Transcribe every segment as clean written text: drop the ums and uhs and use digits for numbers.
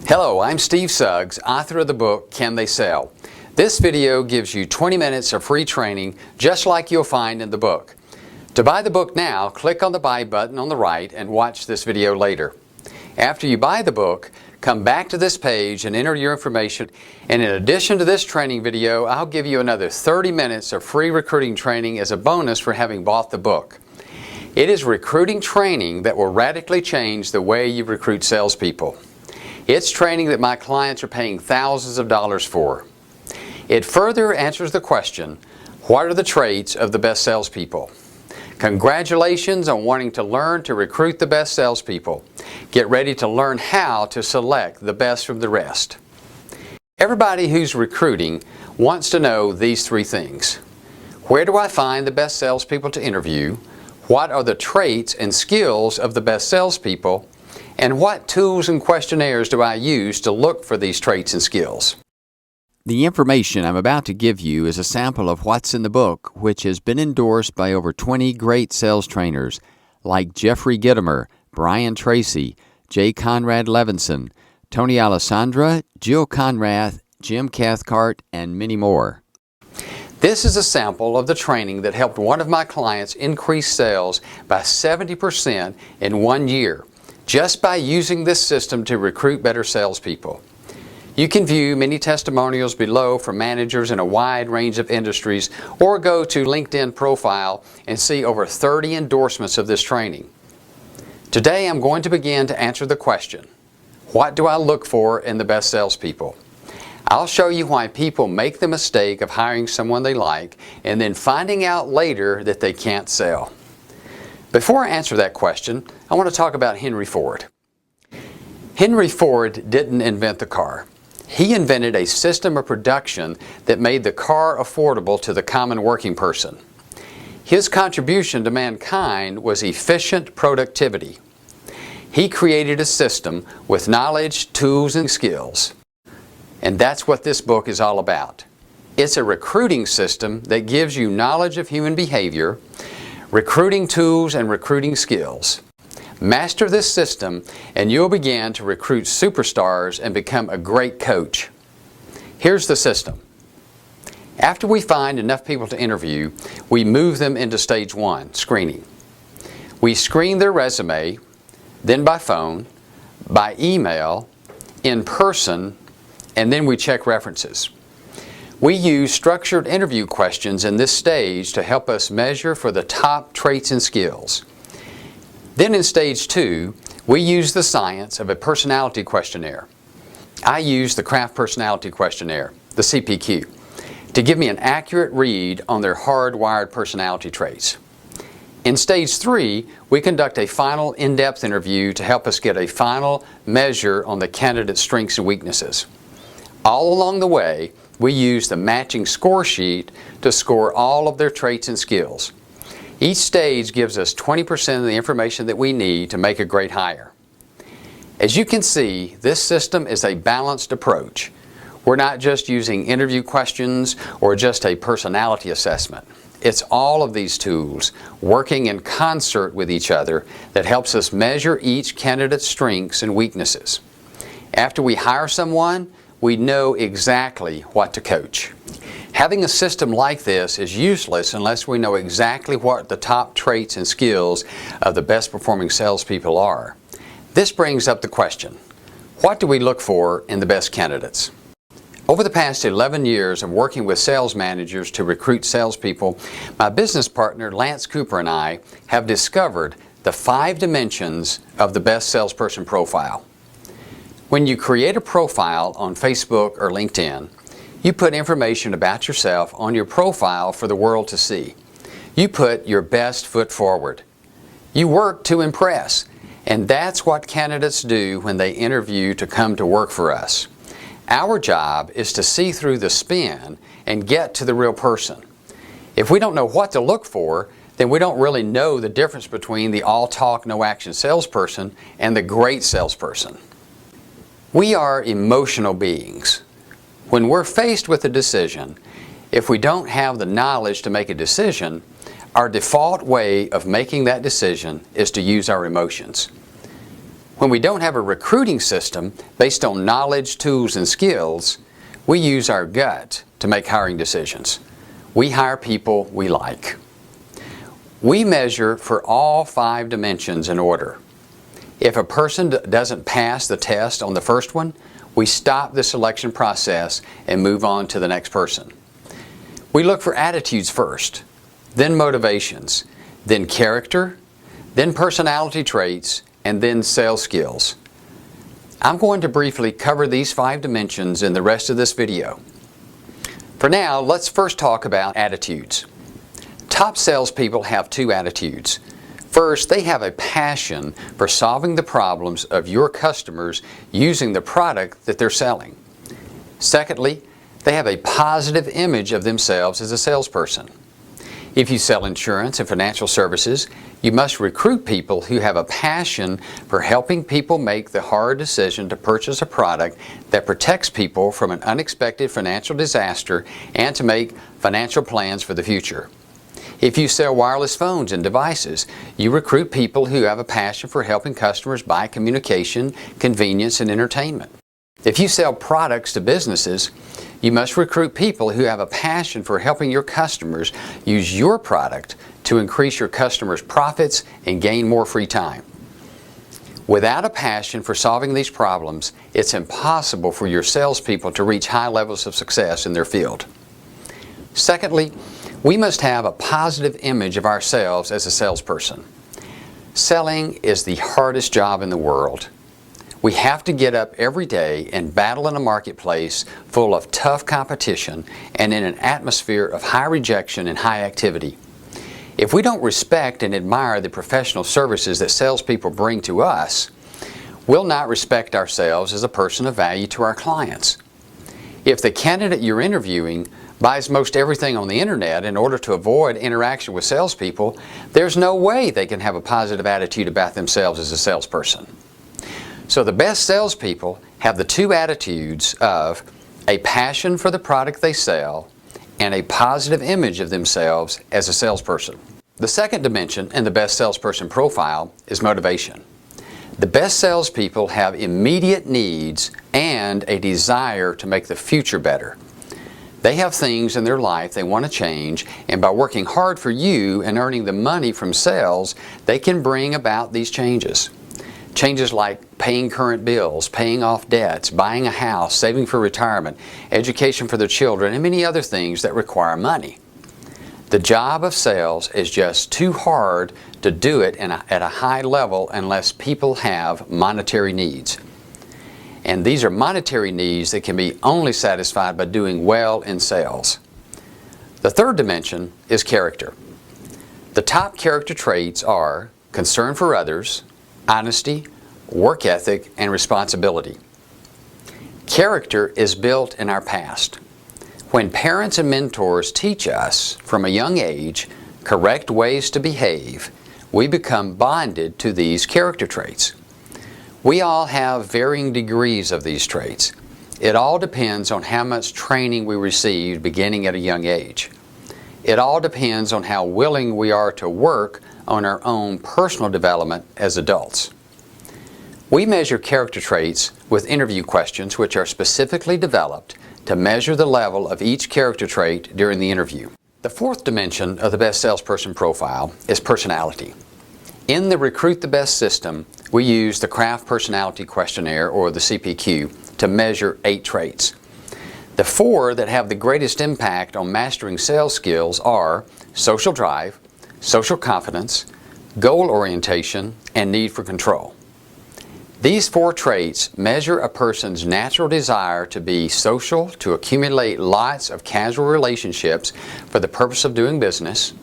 Hello, I'm Steve Suggs, author of the book, Can They Sell? This video gives you 20 minutes of free training just like you'll find in the book. To buy the book now, click on the buy button on the right and watch this video later. After you buy the book, come back to this page and enter your information. And in addition to this training video, I'll give you another 30 minutes of free recruiting training as a bonus for having bought the book. It is recruiting training that will radically change the way you recruit salespeople. It's training that my clients are paying thousands of dollars for. It further answers the question, what are the traits of the best salespeople? Congratulations on wanting to learn to recruit the best salespeople. Get ready to learn how to select the best from the rest. Everybody who's recruiting wants to know these three things. Where do I find the best salespeople to interview? What are the traits and skills of the best salespeople? And what tools and questionnaires do I use to look for these traits and skills? The information I'm about to give you is a sample of what's in the book, which has been endorsed by over 20 great sales trainers like Jeffrey Gitomer, Brian Tracy, J. Conrad Levinson, Tony Alessandra, Jill Conrath, Jim Cathcart, and many more. This is a sample of the training that helped one of my clients increase sales by 70% in 1 year, just by using this system to recruit better salespeople. You can view many testimonials below from managers in a wide range of industries, or go to LinkedIn profile and see over 30 endorsements of this training. Today I'm going to begin to answer the question, what do I look for in the best salespeople? I'll show you why people make the mistake of hiring someone they like and then finding out later that they can't sell. Before I answer that question, I want to talk about Henry Ford. Henry Ford didn't invent the car. He invented a system of production that made the car affordable to the common working person. His contribution to mankind was efficient productivity. He created a system with knowledge, tools, and skills. And that's what this book is all about. It's a recruiting system that gives you knowledge of human behavior, recruiting tools, and recruiting skills. Master this system and you'll begin to recruit superstars and become a great coach. Here's the system. After we find enough people to interview, we move them into stage 1, screening. We screen their resume, then by phone, by email, in person, and then we check references. We use structured interview questions in this stage to help us measure for the top traits and skills. Then in stage 2, we use the science of a personality questionnaire. I use the Kraft Personality Questionnaire, the CPQ, to give me an accurate read on their hardwired personality traits. In stage 3, we conduct a final in-depth interview to help us get a final measure on the candidate's strengths and weaknesses. All along the way, we use the matching score sheet to score all of their traits and skills. Each stage gives us 20% of the information that we need to make a great hire. As you can see, this system is a balanced approach. We're not just using interview questions or just a personality assessment. It's all of these tools working in concert with each other that helps us measure each candidate's strengths and weaknesses. After we hire someone, we know exactly what to coach. Having a system like this is useless unless we know exactly what the top traits and skills of the best performing salespeople are. This brings up the question, what do we look for in the best candidates? Over the past 11 years of working with sales managers to recruit salespeople, my business partner Lance Cooper and I have discovered the 5 dimensions of the best salesperson profile. When you create a profile on Facebook or LinkedIn, you put information about yourself on your profile for the world to see. You put your best foot forward. You work to impress, and that's what candidates do when they interview to come to work for us. Our job is to see through the spin and get to the real person. If we don't know what to look for, then we don't really know the difference between the all talk, no action salesperson and the great salesperson. We are emotional beings. When we're faced with a decision, if we don't have the knowledge to make a decision, our default way of making that decision is to use our emotions. When we don't have a recruiting system based on knowledge, tools, and skills, we use our gut to make hiring decisions. We hire people we like. We measure for all 5 dimensions in order. If a person doesn't pass the test on the first one, we stop the selection process and move on to the next person. We look for attitudes first, then motivations, then character, then personality traits, and then sales skills. I'm going to briefly cover these 5 dimensions in the rest of this video. For now, let's first talk about attitudes. Top salespeople have 2 attitudes. First, they have a passion for solving the problems of your customers using the product that they're selling. Secondly, they have a positive image of themselves as a salesperson. If you sell insurance and financial services, you must recruit people who have a passion for helping people make the hard decision to purchase a product that protects people from an unexpected financial disaster and to make financial plans for the future. If you sell wireless phones and devices, you recruit people who have a passion for helping customers buy communication, convenience, and entertainment. If you sell products to businesses, you must recruit people who have a passion for helping your customers use your product to increase your customers' profits and gain more free time. Without a passion for solving these problems, it's impossible for your salespeople to reach high levels of success in their field. Secondly, we must have a positive image of ourselves as a salesperson. Selling is the hardest job in the world. We have to get up every day and battle in a marketplace full of tough competition and in an atmosphere of high rejection and high activity. If we don't respect and admire the professional services that salespeople bring to us, we'll not respect ourselves as a person of value to our clients. If the candidate you're interviewing buys most everything on the internet in order to avoid interaction with salespeople, there's no way they can have a positive attitude about themselves as a salesperson. So the best salespeople have the 2 attitudes of a passion for the product they sell and a positive image of themselves as a salesperson. The second dimension in the best salesperson profile is motivation. The best salespeople have immediate needs and a desire to make the future better. They have things in their life they want to change, and by working hard for you and earning the money from sales, they can bring about these changes. Changes like paying current bills, paying off debts, buying a house, saving for retirement, education for their children, and many other things that require money. The job of sales is just too hard to do it at a high level unless people have monetary needs. And these are monetary needs that can be only satisfied by doing well in sales. The third dimension is character. The top character traits are concern for others, honesty, work ethic, and responsibility. Character is built in our past. When parents and mentors teach us from a young age correct ways to behave, we become bonded to these character traits. We all have varying degrees of these traits. It all depends on how much training we received beginning at a young age. It all depends on how willing we are to work on our own personal development as adults. We measure character traits with interview questions which are specifically developed to measure the level of each character trait during the interview. The fourth dimension of the best salesperson profile is personality. In the Recruit the Best system, we use the Kraft Personality Questionnaire, or the CPQ, to measure 8 traits. The 4 that have the greatest impact on mastering sales skills are social drive, social confidence, goal orientation, and need for control. These 4 traits measure a person's natural desire to be social, to accumulate lots of casual relationships for the purpose of doing business,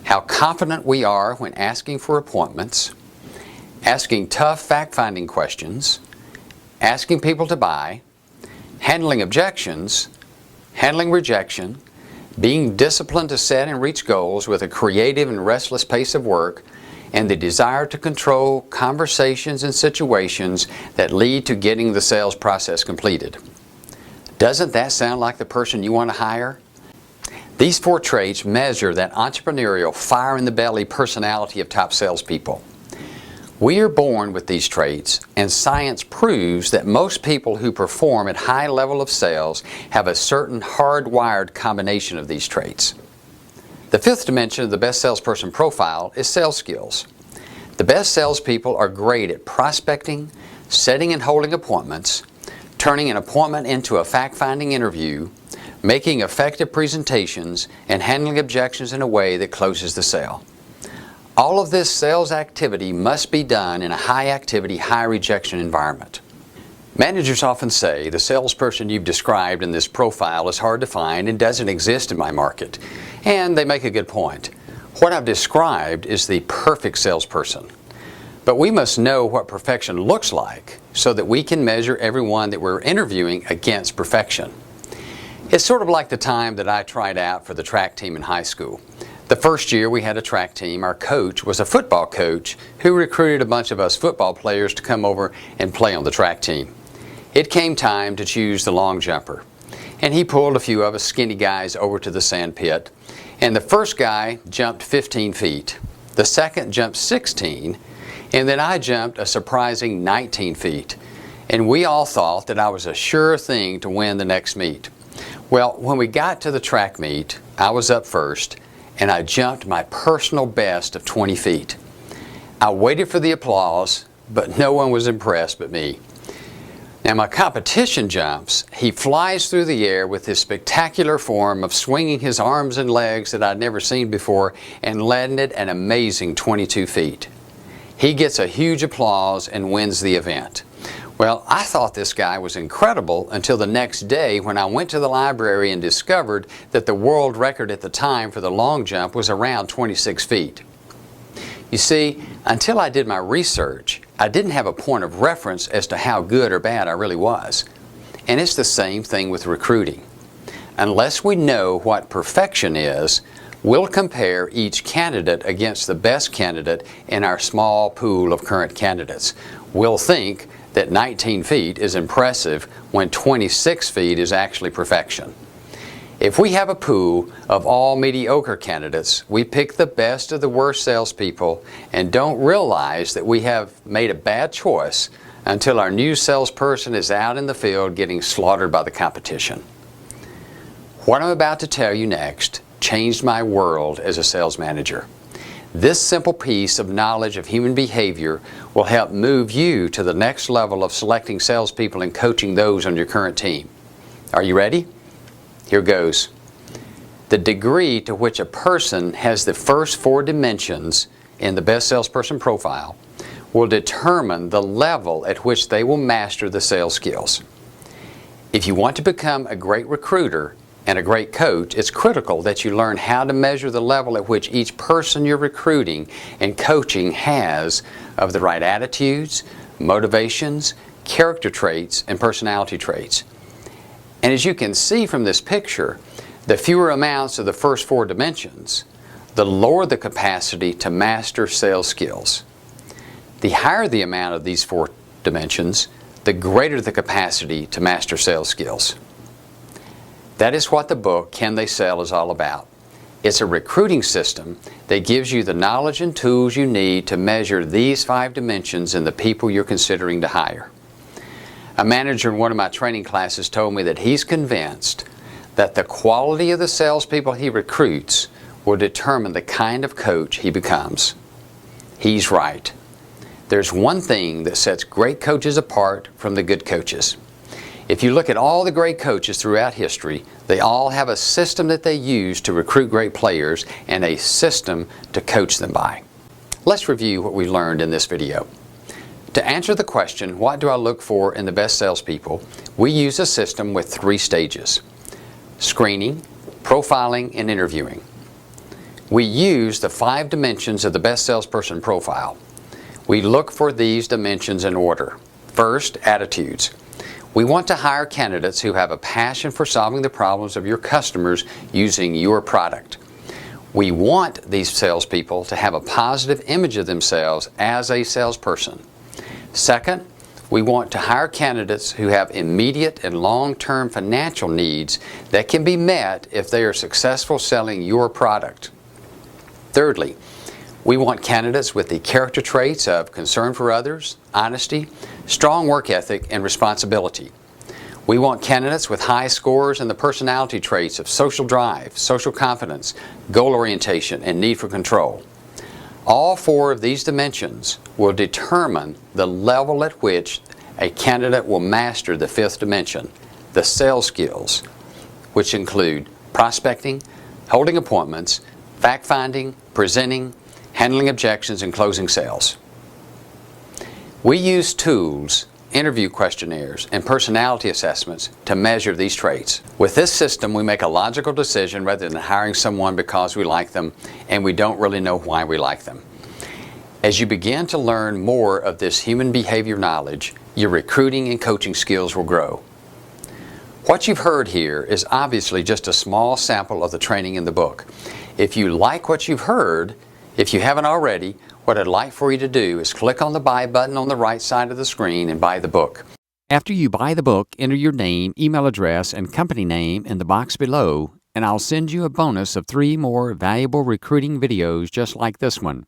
how confident we are when asking for appointments, asking tough fact-finding questions, asking people to buy, handling objections, handling rejection, being disciplined to set and reach goals with a creative and restless pace of work, and the desire to control conversations and situations that lead to getting the sales process completed. Doesn't that sound like the person you want to hire? These 4 traits measure that entrepreneurial, fire-in-the-belly personality of top salespeople. We are born with these traits, and science proves that most people who perform at high level of sales have a certain hardwired combination of these traits. The fifth dimension of the best salesperson profile is sales skills. The best salespeople are great at prospecting, setting and holding appointments, turning an appointment into a fact-finding interview, making effective presentations, and handling objections in a way that closes the sale. All of this sales activity must be done in a high-activity, high-rejection environment. Managers often say the salesperson you've described in this profile is hard to find and doesn't exist in my market. And they make a good point. What I've described is the perfect salesperson. But we must know what perfection looks like so that we can measure everyone that we're interviewing against perfection. It's sort of like the time that I tried out for the track team in high school. The first year we had a track team, our coach was a football coach who recruited a bunch of us football players to come over and play on the track team. It came time to choose the long jumper, and he pulled a few of us skinny guys over to the sand pit, and the first guy jumped 15 feet, the second jumped 16, and then I jumped a surprising 19 feet, and we all thought that I was a sure thing to win the next meet. Well, when we got to the track meet, I was up first, and I jumped my personal best of 20 feet. I waited for the applause, but no one was impressed but me. Now my competition jumps, he flies through the air with this spectacular form of swinging his arms and legs that I'd never seen before and landed an amazing 22 feet. He gets a huge applause and wins the event. Well, I thought this guy was incredible until the next day when I went to the library and discovered that the world record at the time for the long jump was around 26 feet. You see, until I did my research, I didn't have a point of reference as to how good or bad I really was. And it's the same thing with recruiting. Unless we know what perfection is, we'll compare each candidate against the best candidate in our small pool of current candidates. We'll think that 19 feet is impressive when 26 feet is actually perfection. If we have a pool of all mediocre candidates, we pick the best of the worst salespeople and don't realize that we have made a bad choice until our new salesperson is out in the field getting slaughtered by the competition. What I'm about to tell you next changed my world as a sales manager. This simple piece of knowledge of human behavior will help move you to the next level of selecting salespeople and coaching those on your current team. Are you ready? Here goes. The degree to which a person has the first 4 dimensions in the best salesperson profile will determine the level at which they will master the sales skills. If you want to become a great recruiter and a great coach, it's critical that you learn how to measure the level at which each person you're recruiting and coaching has of the right attitudes, motivations, character traits, and personality traits. And as you can see from this picture, the fewer amounts of the first 4 dimensions, the lower the capacity to master sales skills. The higher the amount of these 4 dimensions, the greater the capacity to master sales skills. That is what the book, Can They Sell, is all about. It's a recruiting system that gives you the knowledge and tools you need to measure these 5 dimensions in the people you're considering to hire. A manager in one of my training classes told me that he's convinced that the quality of the salespeople he recruits will determine the kind of coach he becomes. He's right. There's one thing that sets great coaches apart from the good coaches. If you look at all the great coaches throughout history, they all have a system that they use to recruit great players and a system to coach them by. Let's review what we learned in this video. To answer the question, what do I look for in the best salespeople, we use a system with 3 stages: screening, profiling, and interviewing. We use the 5 dimensions of the best salesperson profile. We look for these dimensions in order. First, attitudes. We want to hire candidates who have a passion for solving the problems of your customers using your product. We want these salespeople to have a positive image of themselves as a salesperson. Second, we want to hire candidates who have immediate and long-term financial needs that can be met if they are successful selling your product. Thirdly, We want candidates with the character traits of concern for others, honesty, strong work ethic, and responsibility. We want candidates with high scores in the personality traits of social drive, social confidence, goal orientation, and need for control. All four of these dimensions will determine the level at which a candidate will master the fifth dimension, the sales skills, which include prospecting, holding appointments, fact-finding, presenting, handling objections, and closing sales. We use tools, interview questionnaires, and personality assessments to measure these traits. With this system, we make a logical decision rather than hiring someone because we like them and we don't really know why we like them. As you begin to learn more of this human behavior knowledge, your recruiting and coaching skills will grow. What you've heard here is obviously just a small sample of the training in the book. If you like what you've heard, if you haven't already, what I'd like for you to do is click on the buy button on the right side of the screen and buy the book. After you buy the book, enter your name, email address, and company name in the box below, and I'll send you a bonus of 3 more valuable recruiting videos just like this one.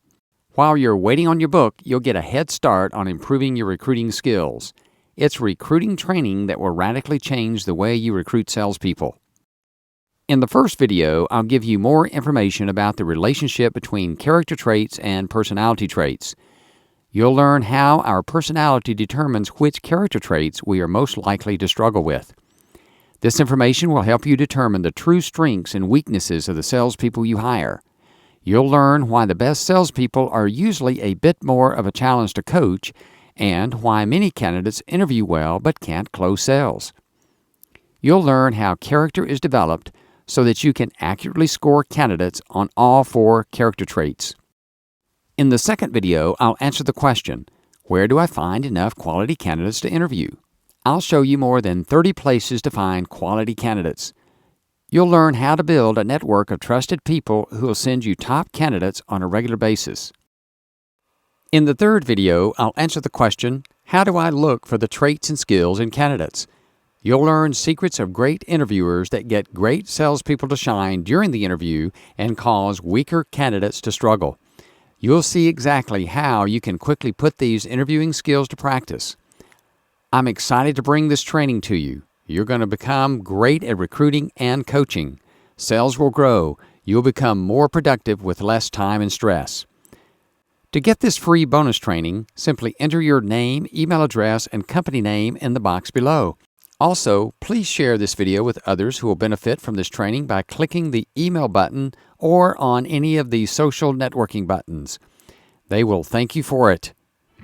While you're waiting on your book, you'll get a head start on improving your recruiting skills. It's recruiting training that will radically change the way you recruit salespeople. In the first video, I'll give you more information about the relationship between character traits and personality traits. You'll learn how our personality determines which character traits we are most likely to struggle with. This information will help you determine the true strengths and weaknesses of the salespeople you hire. You'll learn why the best salespeople are usually a bit more of a challenge to coach, and why many candidates interview well but can't close sales. You'll learn how character is developed so that you can accurately score candidates on all 4 character traits. In the second video, I'll answer the question, where do I find enough quality candidates to interview? I'll show you more than 30 places to find quality candidates. You'll learn how to build a network of trusted people who will send you top candidates on a regular basis. In the third video, I'll answer the question, how do I look for the traits and skills in candidates? You'll learn secrets of great interviewers that get great salespeople to shine during the interview and cause weaker candidates to struggle. You'll see exactly how you can quickly put these interviewing skills to practice. I'm excited to bring this training to you. You're going to become great at recruiting and coaching. Sales will grow. You'll become more productive with less time and stress. To get this free bonus training, simply enter your name, email address, and company name in the box below. Also, please share this video with others who will benefit from this training by clicking the email button or on any of the social networking buttons. They will thank you for it.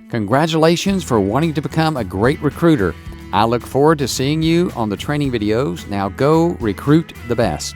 Congratulations for wanting to become a great recruiter. I look forward to seeing you on the training videos. Now go recruit the best.